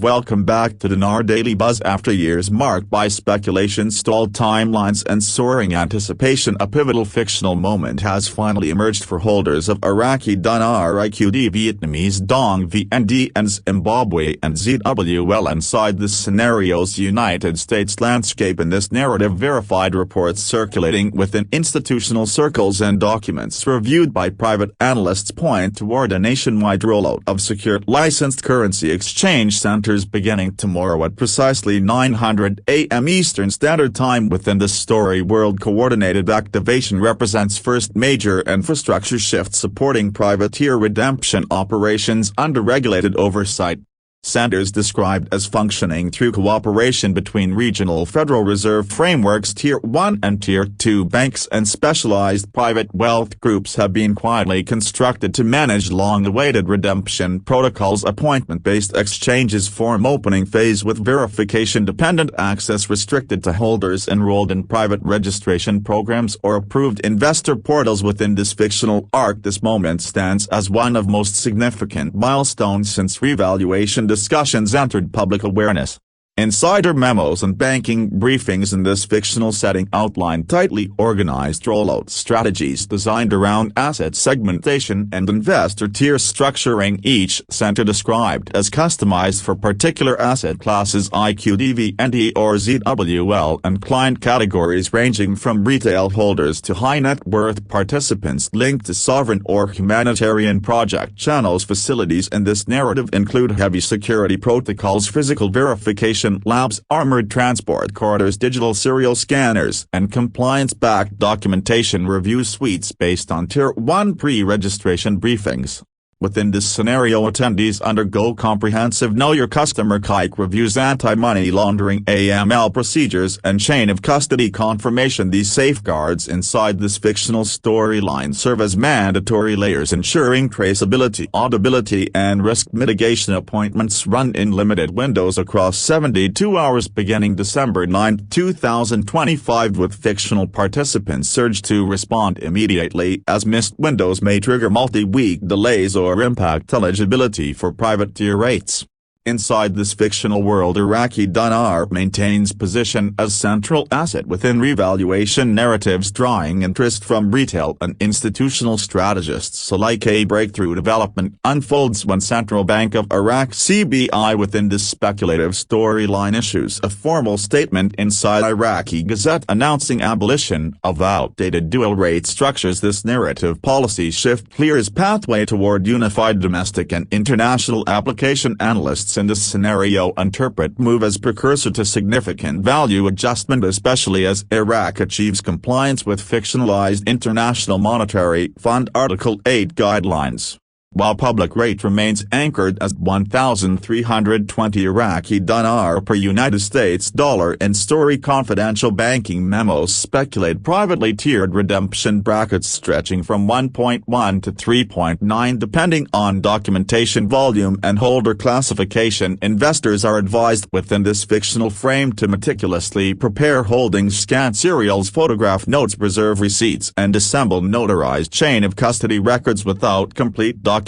welcome back to Dinar Daily Buzz. After years marked by speculation, stalled timelines and soaring anticipation, a pivotal fictional moment has finally emerged for holders of Iraqi Dinar, IQD, Vietnamese Dong, VND and Zimbabwe and ZWL. Inside this scenario's United States landscape. In this narrative, verified reports circulating within institutional circles and documents reviewed by private analysts point toward a nationwide rollout of secure licensed currency exchange centers beginning tomorrow at precisely 900 a.m. Eastern Standard Time. Within this story, world coordinated activation represents first major infrastructure shift supporting privateer redemption operations under regulated oversight. Centers described as functioning through cooperation between regional Federal Reserve frameworks, Tier 1 and Tier 2 banks and specialized private wealth groups have been quietly constructed to manage long-awaited redemption protocols. Appointment-based exchanges form opening phase, with verification-dependent access restricted to holders enrolled in private registration programs or approved investor portals. Within this fictional arc, this moment stands as one of most significant milestones since revaluation discussions entered public awareness. Insider memos and banking briefings in this fictional setting outline tightly organized rollout strategies designed around asset segmentation and investor tier structuring, each center described as customized for particular asset classes, IQD, VND or ZWL, and client categories ranging from retail holders to high-net-worth participants linked to sovereign or humanitarian project channels. Facilities in this narrative include heavy security protocols, physical verification labs, armored transport corridors, digital serial scanners, and compliance-backed documentation review suites based on Tier 1 pre-registration briefings. Within this scenario, attendees undergo comprehensive Know Your Customer (KYC) reviews, anti-money laundering (AML) procedures, and chain of custody confirmation. These safeguards inside this fictional storyline serve as mandatory layers ensuring traceability, auditability, and risk mitigation. Appointments run in limited windows across 72 hours beginning December 9, 2025, with fictional participants surge to respond immediately, as missed windows may trigger multi-week delays or impact eligibility for privateer rates. Inside this fictional world, Iraqi Dinar maintains position as central asset within revaluation narratives, drawing interest from retail and institutional strategists alike. A breakthrough development unfolds when Central Bank of Iraq (CBI) within this speculative storyline issues a formal statement inside Iraqi Gazette announcing abolition of outdated dual rate structures. This narrative policy shift clears pathway toward unified domestic and international application. Analysts in this scenario interpret move as precursor to significant value adjustment, especially as Iraq achieves compliance with fictionalized International Monetary Fund Article 8 guidelines. While public rate remains anchored as 1,320 Iraqi dinar per United States dollar, and story confidential banking memos speculate privately tiered redemption brackets stretching from 1.1 to 3.9 depending on documentation volume and holder classification. Investors are advised within this fictional frame to meticulously prepare holdings, scan serials, photograph notes, preserve receipts, and assemble notarized chain of custody records. Without complete documentation,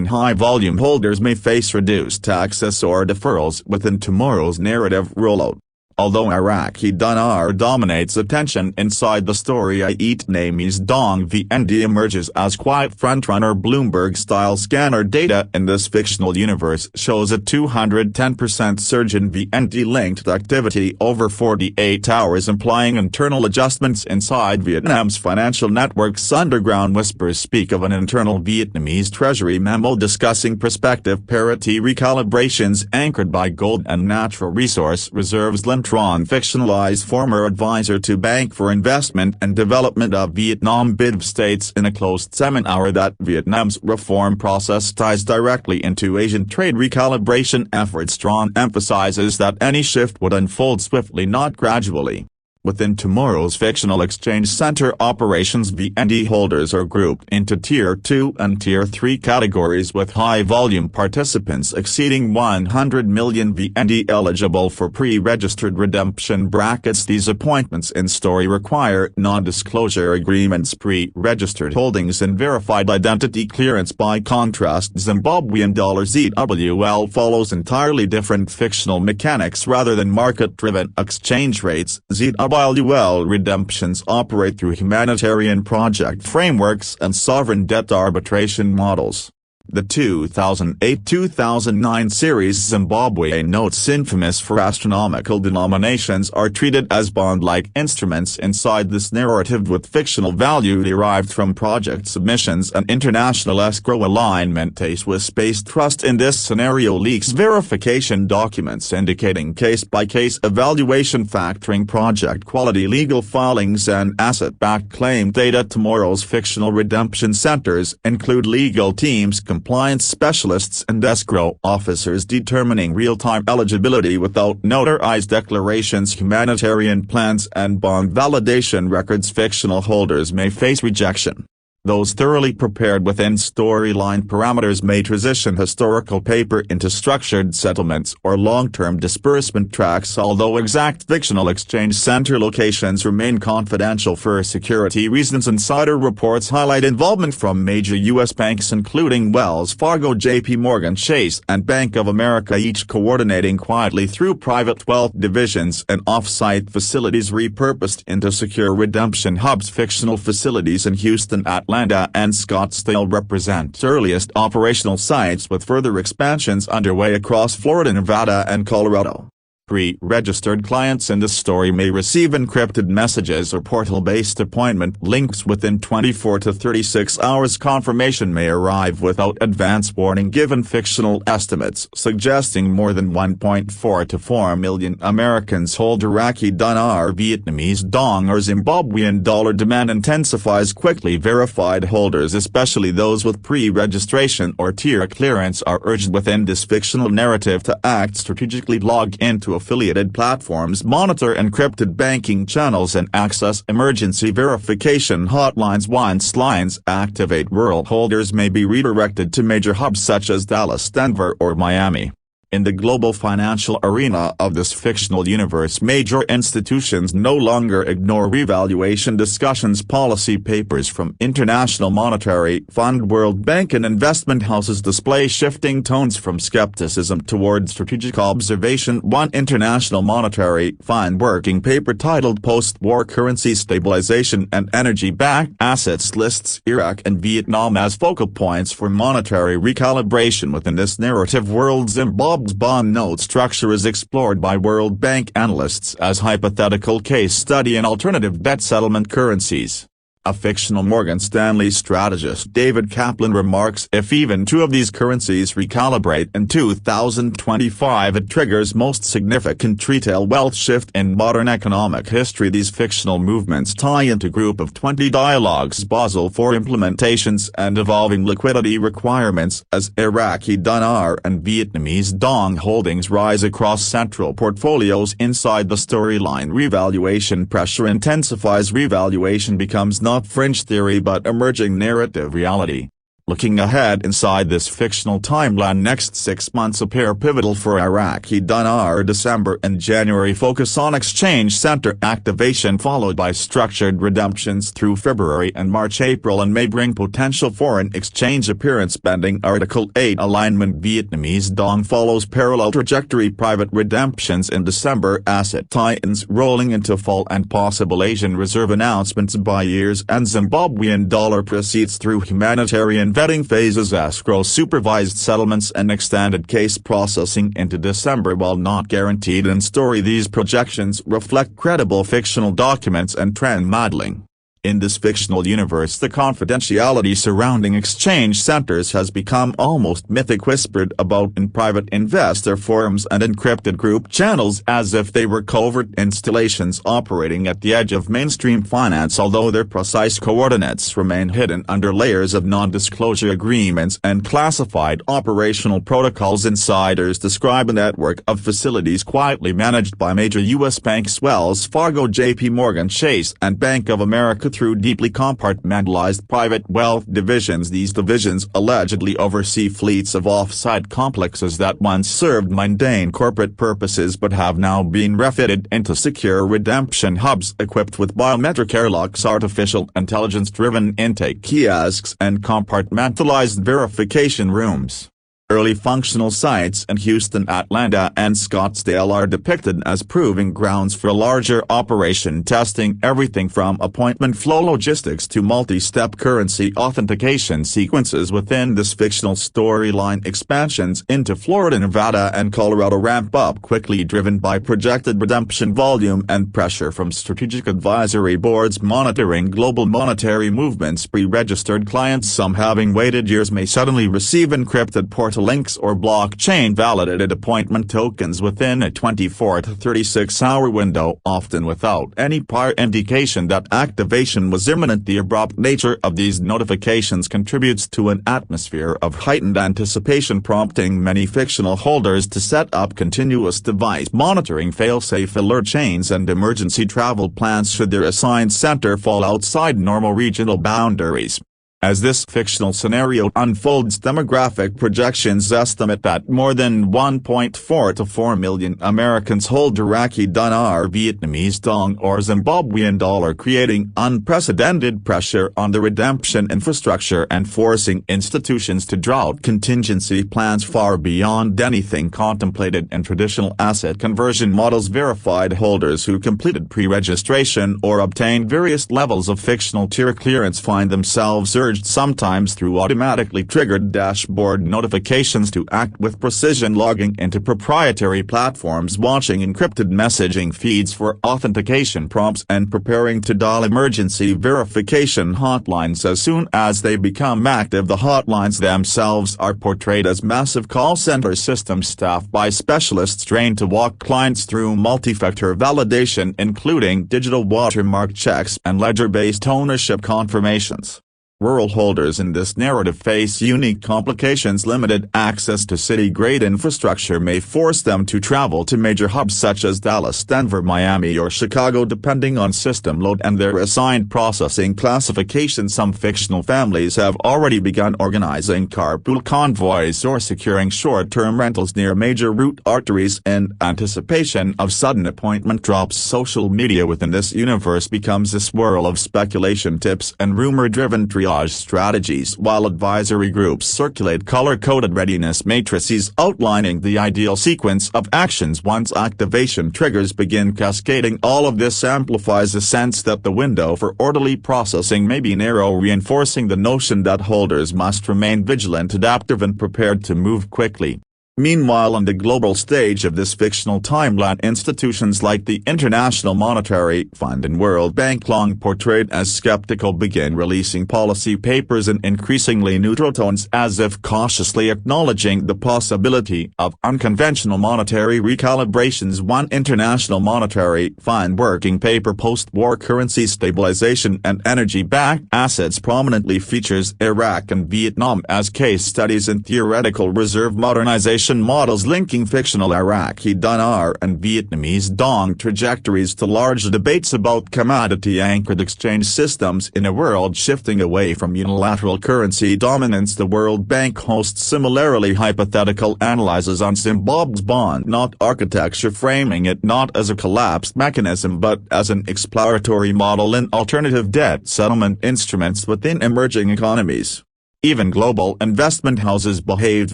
high-volume holders may face reduced access or deferrals within tomorrow's narrative rollout. Although Iraqi Dinar dominates attention inside the story, Vietnamese Dong VND emerges as quiet frontrunner. Bloomberg-style scanner data in this fictional universe shows a 210% surge in VND-linked activity over 48 hours, implying internal adjustments inside Vietnam's financial networks. Underground whispers speak of an internal Vietnamese treasury memo discussing prospective parity recalibrations anchored by gold and natural resource reserves. Tron, fictionalized former advisor to Bank for Investment and Development of Vietnam BIDV, states in a closed seminar that Vietnam's reform process ties directly into Asian trade recalibration efforts. Tron emphasizes that any shift would unfold swiftly, not gradually. Within tomorrow's fictional exchange center operations, VND holders are grouped into Tier 2 and Tier 3 categories, with high-volume participants exceeding 100 million VND eligible for pre-registered redemption brackets. These appointments in story require non-disclosure agreements, pre-registered holdings and verified identity clearance. By contrast, Zimbabwean dollar ZWL follows entirely different fictional mechanics rather than market-driven exchange rates. ZWL redemptions operate through humanitarian project frameworks and sovereign debt arbitration models. The 2008-2009 series Zimbabwe notes, infamous for astronomical denominations, are treated as bond-like instruments inside this narrative, with fictional value derived from project submissions and international escrow alignment. A Swiss-based trust in this scenario leaks verification documents indicating case-by-case evaluation, factoring project quality, legal filings and asset-backed claim data. Tomorrow's fictional redemption centers include legal teams, compliance specialists and escrow officers determining real-time eligibility without notarized declarations, humanitarian plans and bond validation records. Fictional holders may face rejection. Those thoroughly prepared within storyline parameters may transition historical paper into structured settlements or long-term disbursement tracks, although exact fictional exchange center locations remain confidential for security reasons. Insider reports highlight involvement from major U.S. banks including Wells Fargo, J.P. Morgan Chase and Bank of America, each coordinating quietly through private wealth divisions and off-site facilities repurposed into secure redemption hubs. Fictional facilities in Houston, Atlanta and Scottsdale represent earliest operational sites, with further expansions underway across Florida, Nevada and Colorado. Pre-registered clients in this story may receive encrypted messages or portal-based appointment links within 24 to 36 hours. Confirmation may arrive without advance warning, given fictional estimates suggesting more than 1.4 to 4 million Americans hold Iraqi Dinar, Vietnamese Dong or Zimbabwean dollar. Demand intensifies quickly. Verified holders, especially those with pre-registration or tier clearance, are urged within this fictional narrative to act strategically. Log into affiliated platforms, monitor encrypted banking channels and access emergency verification hotlines. Once lines activate, rural holders may be redirected to major hubs such as Dallas, Denver or Miami. In the global financial arena of this fictional universe, major institutions no longer ignore revaluation discussions. Policy papers from International Monetary Fund, World Bank and investment houses display shifting tones from skepticism toward strategic observation. One International Monetary Fund working paper titled Post-War Currency Stabilization and Energy-Backed Assets lists Iraq and Vietnam as focal points for monetary recalibration. Within this narrative world, Zimbabwe's bond note structure is explored by World Bank analysts as hypothetical case study in alternative debt settlement currencies. A fictional Morgan Stanley strategist, David Kaplan, remarks, if even two of these currencies recalibrate in 2025, it triggers most significant retail wealth shift in modern economic history. These fictional movements tie into Group of 20 dialogues, Basel IV implementations and evolving liquidity requirements as Iraqi Dinar and Vietnamese Dong holdings rise across central portfolios. Inside the storyline, revaluation pressure intensifies. Revaluation becomes not fringe theory but emerging narrative reality. Looking ahead inside this fictional timeline, next 6 months appear pivotal for Iraqi Dinar. December and January focus on exchange center activation, followed by structured redemptions through February and March. April and May bring potential foreign exchange appearance pending Article 8 alignment. Vietnamese Dong follows parallel trajectory. Private redemptions in December, asset tie-ins rolling into fall and possible Asian reserve announcements by years and Zimbabwean dollar proceeds through humanitarian vetting phases, escrow supervised settlements and extended case processing into December. While not guaranteed in story, these projections reflect credible fictional documents and trend modeling. In this fictional universe, the confidentiality surrounding exchange centers has become almost mythic, whispered about in private investor forums and encrypted group channels as if they were covert installations operating at the edge of mainstream finance, although their precise coordinates remain hidden under layers of non-disclosure agreements and classified operational protocols. Insiders describe a network of facilities quietly managed by major U.S. banks Wells Fargo, J.P. Morgan Chase, and Bank of America through deeply compartmentalized private wealth divisions. These divisions allegedly oversee fleets of offsite complexes that once served mundane corporate purposes but have now been refitted into secure redemption hubs equipped with biometric airlocks, artificial intelligence-driven intake kiosks, and compartmentalized verification rooms. Early functional sites in Houston, Atlanta, and Scottsdale are depicted as proving grounds for larger operation, testing everything from appointment flow logistics to multi-step currency authentication sequences. Within this fictional storyline, expansions into Florida, Nevada, and Colorado ramp up quickly, driven by projected redemption volume and pressure from strategic advisory boards monitoring global monetary movements. Pre-registered clients, some having waited years, may suddenly receive encrypted portal links or blockchain-validated appointment tokens within a 24 to 36-hour window, often without any prior indication that activation was imminent. The abrupt nature of these notifications contributes to an atmosphere of heightened anticipation, prompting many fictional holders to set up continuous device monitoring, fail-safe alert chains, and emergency travel plans should their assigned center fall outside normal regional boundaries. As this fictional scenario unfolds, demographic projections estimate that more than 1.4 to 4 million Americans hold Iraqi dinar, Vietnamese dong, or Zimbabwean dollar, creating unprecedented pressure on the redemption infrastructure and forcing institutions to draw out contingency plans far beyond anything contemplated in traditional asset conversion models. Verified holders who completed pre-registration or obtained various levels of fictional tier clearance find themselves urged, sometimes through automatically triggered dashboard notifications, to act with precision, logging into proprietary platforms, watching encrypted messaging feeds for authentication prompts, and preparing to dial emergency verification hotlines as soon as they become active. The hotlines themselves are portrayed as massive call center systems staffed by specialists trained to walk clients through multi-factor validation, including digital watermark checks and ledger-based ownership confirmations. Rural holders in this narrative face unique complications. Limited access to city-grade infrastructure may force them to travel to major hubs such as Dallas, Denver, Miami, or Chicago, depending on system load and their assigned processing classification. Some fictional families have already begun organizing carpool convoys or securing short-term rentals near major route arteries in anticipation of sudden appointment drops. Social media within this universe becomes a swirl of speculation, tips, and rumor-driven triage strategies, while advisory groups circulate color-coded readiness matrices outlining the ideal sequence of actions once activation triggers begin cascading. All of this amplifies the sense that the window for orderly processing may be narrow, reinforcing the notion that holders must remain vigilant, adaptive, and prepared to move quickly. Meanwhile, on the global stage of this fictional timeline, institutions like the International Monetary Fund and World Bank, long portrayed as skeptical, begin releasing policy papers in increasingly neutral tones, as if cautiously acknowledging the possibility of unconventional monetary recalibrations. One International Monetary Fund working paper, Post-War Currency Stabilization and Energy-Backed Assets, prominently features Iraq and Vietnam as case studies in theoretical reserve modernization models, linking fictional Iraqi dinar and Vietnamese dong trajectories to large debates about commodity-anchored exchange systems. In a world shifting away from unilateral currency dominance, the World Bank hosts similarly hypothetical analyses on Zimbabwe's bond not architecture, framing it not as a collapsed mechanism but as an exploratory model in alternative debt settlement instruments within emerging economies. Even global investment houses behaved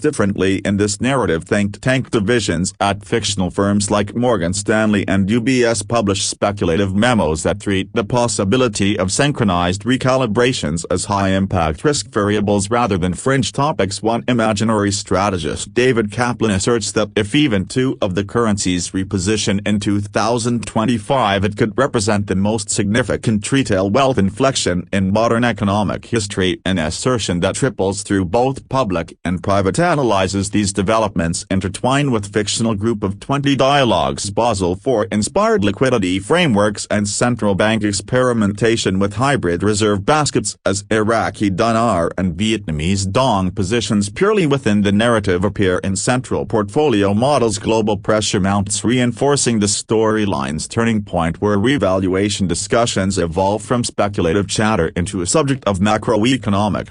differently in this narrative. Think tank divisions at fictional firms like Morgan Stanley and UBS publish speculative memos that treat the possibility of synchronized recalibrations as high-impact risk variables rather than fringe topics. One imaginary strategist, David Kaplan, asserts that if even two of the currencies reposition in 2025, it could represent the most significant retail wealth inflection in modern economic history, an assertion that triples through both public and private analyses. These developments intertwine with fictional Group of 20 dialogues, Basel IV-inspired liquidity frameworks, and central bank experimentation with hybrid reserve baskets as Iraqi Dinar and Vietnamese Dong positions purely within the narrative appear in central portfolio models. Global pressure mounts, reinforcing the storyline's turning point, where revaluation discussions evolve from speculative chatter into a subject of macroeconomic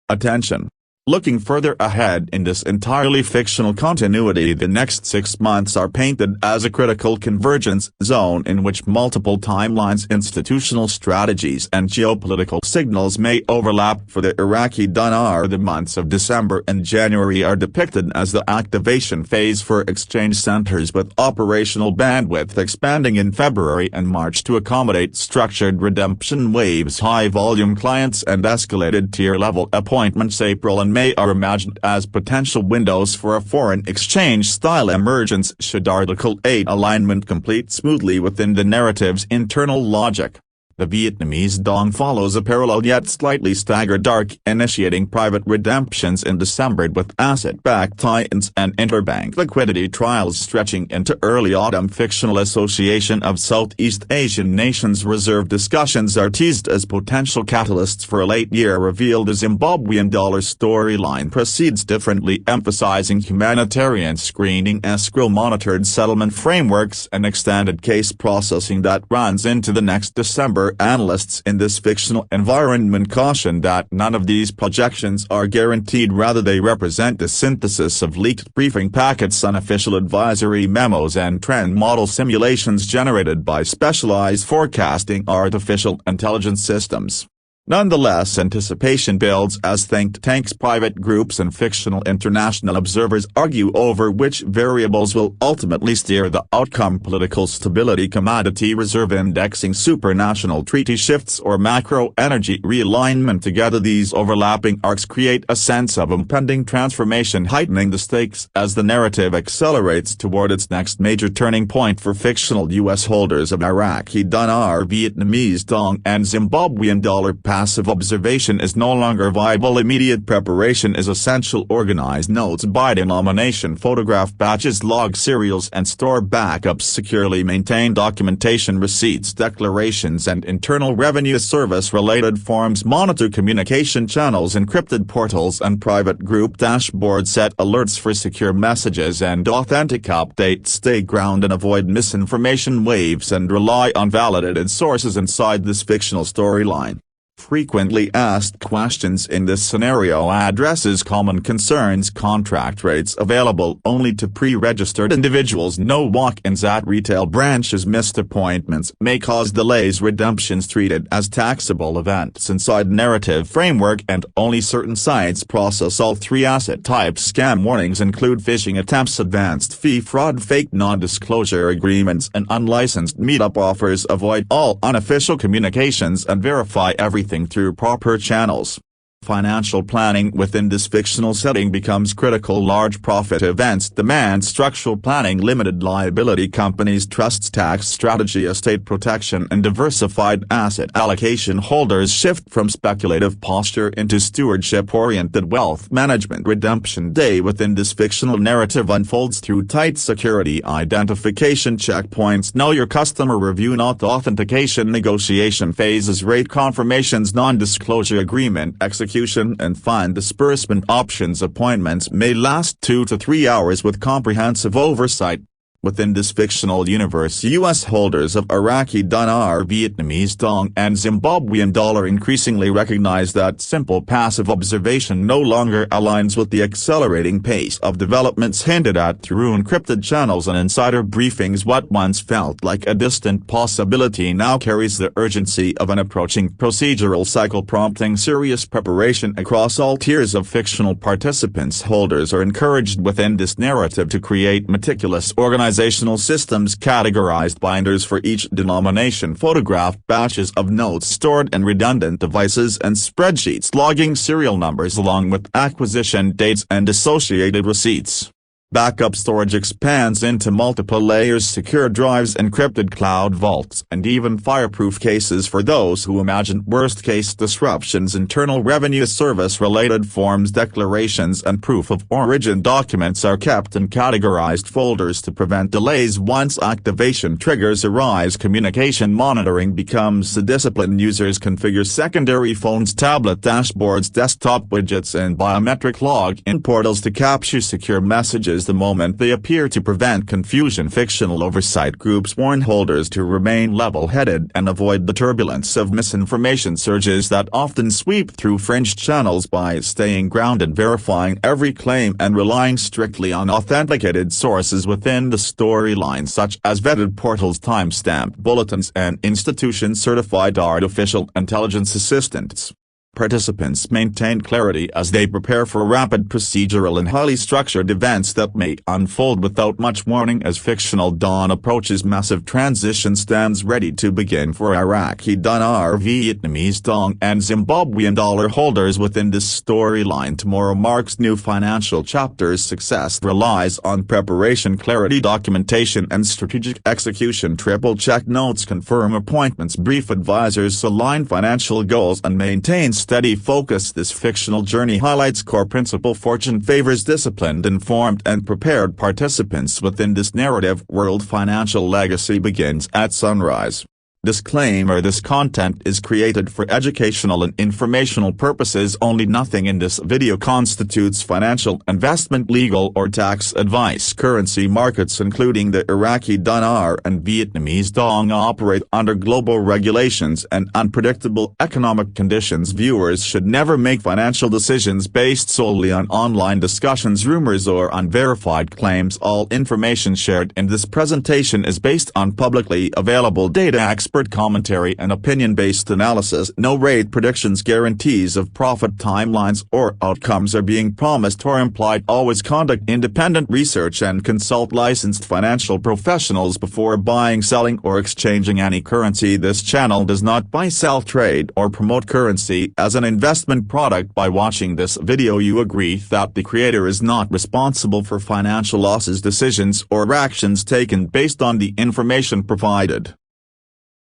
attention. Looking further ahead in this entirely fictional continuity, the next 6 months are painted as a critical convergence zone in which multiple timelines, institutional strategies, and geopolitical signals may overlap. For the Iraqi Dinar, the months of December and January are depicted as the activation phase for exchange centers, with operational bandwidth expanding in February and March to accommodate structured redemption waves, high-volume clients, and escalated tier-level appointments. April and May are imagined as potential windows for a foreign exchange-style emergence should Article 8 alignment complete smoothly within the narrative's internal logic. The Vietnamese Dong follows a parallel yet slightly staggered arc, initiating private redemptions in December with asset-backed tie-ins and interbank liquidity trials stretching into early autumn. Fictional association of Southeast Asian nations reserve discussions are teased as potential catalysts for a late-year reveal. The Zimbabwean dollar storyline proceeds differently, emphasizing humanitarian screening, escrow-monitored settlement frameworks, and extended case processing that runs into the next December. Analysts in this fictional environment caution that none of these projections are guaranteed, rather they represent the synthesis of leaked briefing packets, unofficial advisory memos, and trend model simulations generated by specialized forecasting artificial intelligence systems. Nonetheless, anticipation builds as think tanks, private groups, and fictional international observers argue over which variables will ultimately steer the outcome: political stability, commodity reserve indexing, supranational treaty shifts, or macro energy realignment. Together, these overlapping arcs create a sense of impending transformation, heightening the stakes as the narrative accelerates toward its next major turning point. For fictional U.S. holders of Iraqi Dinar, Vietnamese Dong, and Zimbabwean dollar, passive observation is no longer viable. Immediate preparation is essential. Organize notes by denomination, photograph batches, log serials, and store backups securely. Maintain documentation, receipts, declarations, and internal revenue service-related forms. Monitor communication channels, encrypted portals, and private group dashboards. Set alerts for secure messages and authentic updates. Stay grounded and avoid misinformation waves, and rely on validated sources inside this fictional storyline. Frequently asked questions in this scenario addresses common concerns. Contract rates available only to pre-registered individuals. No walk-ins at retail branches. Missed appointments may cause delays. Redemptions treated as taxable events inside narrative framework, and only certain sites process all three asset types. Scam warnings include phishing attempts, advanced fee fraud, fake non-disclosure agreements, and unlicensed meetup offers. Avoid all unofficial communications and verify everything through proper channels. Financial planning within this fictional setting becomes critical. Large profit events demand structural planning. Limited liability companies, trusts, tax strategy, estate protection, and diversified asset allocation. Holders shift from speculative posture into stewardship-oriented wealth management. Redemption day within this fictional narrative unfolds through tight security identification checkpoints, know your customer review, not authentication, negotiation phases, rate confirmations, non-disclosure agreement execution, and fund disbursement options. Appointments may last 2 to 3 hours with comprehensive oversight. Within this fictional universe, U.S. holders of Iraqi Dinar, Vietnamese Dong and Zimbabwean dollar increasingly recognize that simple passive observation no longer aligns with the accelerating pace of developments hinted at through encrypted channels and insider briefings. What once felt like a distant possibility now carries the urgency of an approaching procedural cycle, prompting serious preparation across all tiers of fictional participants. Holders are encouraged within this narrative to create meticulous organizational systems, categorized binders for each denomination, photographed batches of notes stored in redundant devices, and spreadsheets logging serial numbers along with acquisition dates and associated receipts. Backup storage expands into multiple layers, secure drives, encrypted cloud vaults, and even fireproof cases for those who imagine worst-case disruptions. Internal Revenue Service-related forms, declarations, and proof of origin documents are kept in categorized folders to prevent delays. Once activation triggers arise, communication monitoring becomes the discipline. Users configure secondary phones, tablet dashboards, desktop widgets, and biometric log-in portals to capture secure messages the moment they appear, to prevent confusion. Fictional oversight groups warn holders to remain level-headed and avoid the turbulence of misinformation surges that often sweep through fringe channels. By staying grounded, verifying every claim, and relying strictly on authenticated sources within the storyline, such as vetted portals, timestamped bulletins, and institution-certified artificial intelligence assistants, participants maintain clarity as they prepare for rapid, procedural, and highly structured events that may unfold without much warning. As fictional dawn approaches, massive transition stands ready to begin for Iraqi Dinar, Vietnamese Dong, and Zimbabwean dollar holders within this storyline. Tomorrow marks new financial chapters. Success relies on preparation, clarity, documentation, and strategic execution. Triple-check notes, confirm appointments, brief advisors, align financial goals, and maintain steady focus. This fictional journey highlights core principle. Fortune favors disciplined, informed, and prepared participants within this narrative world. Financial legacy begins at sunrise. Disclaimer: this content is created for educational and informational purposes only. Nothing in this video constitutes financial, investment, legal, or tax advice. Currency markets, including the Iraqi dinar and Vietnamese dong, operate under global regulations and unpredictable economic conditions. Viewers should never make financial decisions based solely on online discussions, rumors, or unverified claims. All information shared in this presentation is based on publicly available data, expert commentary, and opinion-based analysis. No rate predictions, guarantees of profit, timelines, or outcomes are being promised or implied. Always conduct independent research and consult licensed financial professionals before buying, selling, or exchanging any currency. This channel does not buy, sell, trade, or promote currency as an investment product. By watching this video, you agree that the creator is not responsible for financial losses, decisions, or actions taken based on the information provided.